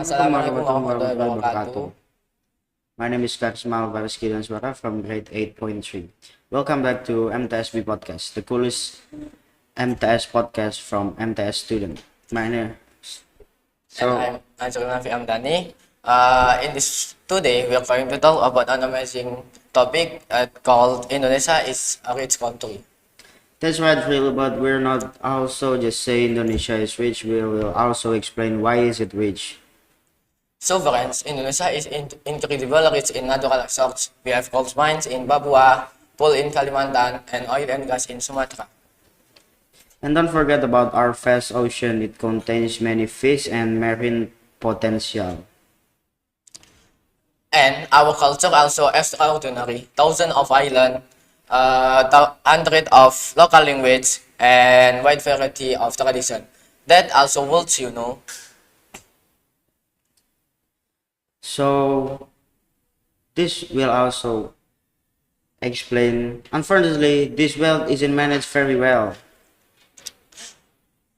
Assalamualaikum Assalamualaikum warahmatullahi warahmatullahi wabarakatuh. wabarakatuh. My name is Karismal Baraskidan Swara from grade 8.3. Welcome back to MTSB Podcast, the coolest MTS podcast from MTS student. My name. And So, I'm Ansel Nafi Amdani. In this today, we are going to talk about an amazing topic called Indonesia is a rich country. that's right, Phil, but we're not also just say Indonesia is rich, we will also explain why is it rich. So friends, Indonesia is incredible rich in natural resources. We have gold mines in Papua, coal in Kalimantan, and oil and gas in Sumatra. And don't forget about our vast ocean, it contains many fish and marine potential. And our culture also extraordinary. Thousands of islands, hundreds of local language, and wide variety of tradition. That also worlds, you know. So, this will also explain. Unfortunately, this wealth isn't managed very well.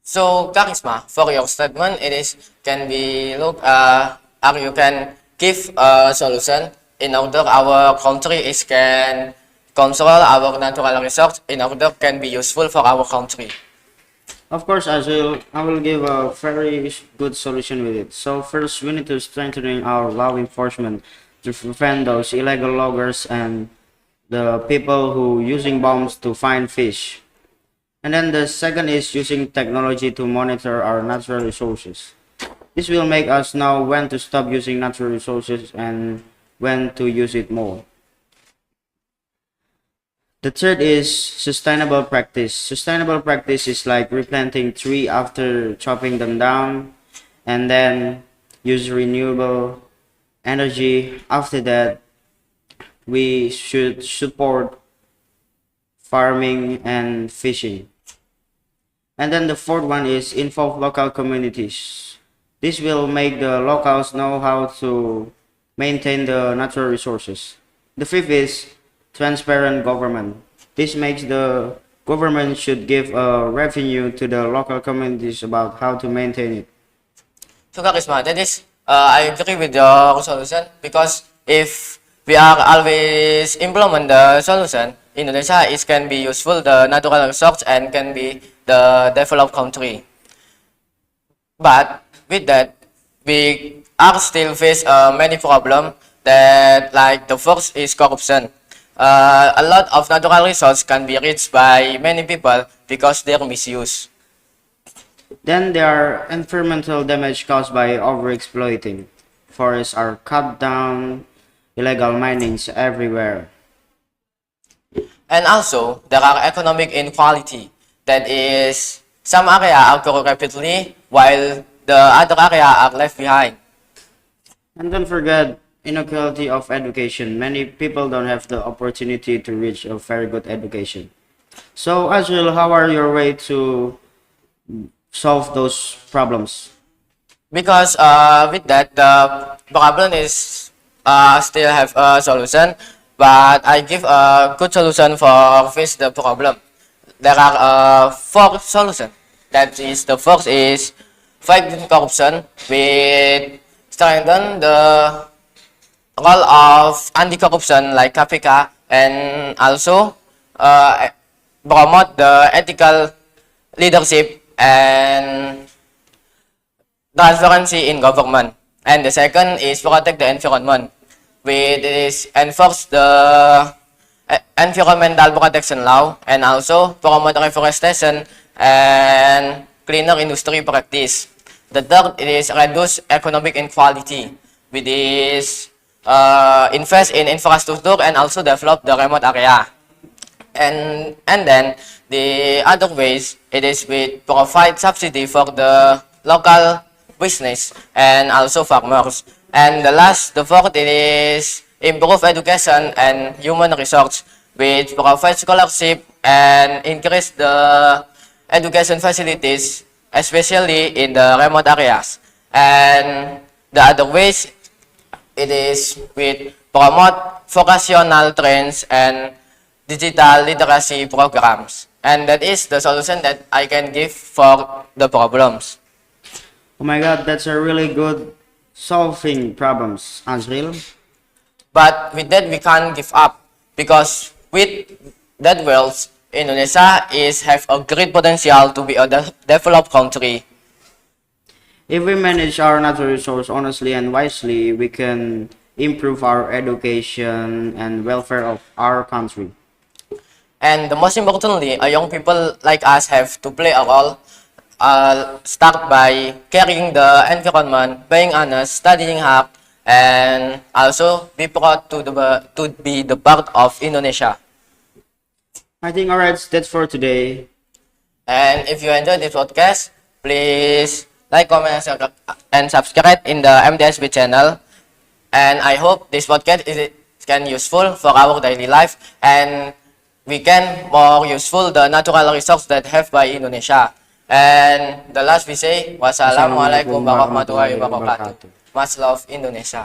So, Charisma, for your statement, it is can be look or you can give a solution in order our country is can control our natural resource in order can be useful for our country. Of course, I will give a very good solution with it. So first, we need to strengthen our law enforcement to prevent those illegal loggers and the people who using bombs to find fish. And then the second is using technology to monitor our natural resources. This will make us know when to stop using natural resources and when to use it more. The third is sustainable practice. Sustainable practice is like replanting tree after chopping them down and then use renewable energy. After that, we should support farming and fishing. And then the fourth one is involve local communities. This will make the locals know how to maintain the natural resources. The fifth is transparent government. This makes the government should give a revenue to the local communities about how to maintain it. So, Charisma, that is, I agree with your solution because if we are always implement the solution, Indonesia is can be useful the natural resource and can be the developed country. But with that, we are still face many problems that like the first is corruption. A lot of natural resources can be reached by many people because they're misused. Then there are environmental damage caused by overexploiting. Forests are cut down, illegal minings everywhere. And also, there are economic inequality. That is, some area are grow rapidly while the other area are left behind. And don't forget inequality of education. Many people don't have the opportunity to reach a very good education. So Azrael, how are your way to solve those problems? Because with that, the problem is still have a solution, but I give a good solution for face the problem. There are four solutions. That is, the first is fighting corruption with strengthen the role of anti-corruption like KPK and also promote the ethical leadership and transparency in government. And the second is protect the environment, which is enforce the environmental protection law and also promote reforestation and cleaner industry practice. The third is reduce economic inequality, which is invest in infrastructure and also develop the remote area. And then the other ways it is with provide subsidy for the local business and also farmers. And the fourth it is improve education and human resource, which provide scholarship and increase the education facilities, especially in the remote areas. And the other ways it is with promote vocational trends and digital literacy programs. And that is the solution that I can give for the problems. Oh my god, that's a really good solving problems, Azril. But with that, we can't give up because with that world, Indonesia is have a great potential to be a developed country. If we manage our natural resource honestly and wisely, we can improve our education and welfare of our country. And the most importantly, young people like us have to play a role. Start by caring the environment, being honest, studying hard, and also be proud to be the part of Indonesia. I think alright, that's for today. And if you enjoyed this podcast, please like, comment, and subscribe in the MDSB channel. And I hope this podcast can useful for our daily life and we can more useful the natural resource that have by Indonesia. And the last we say, wassalamualaikum warahmatullahi wabarakatuh. Much love Indonesia.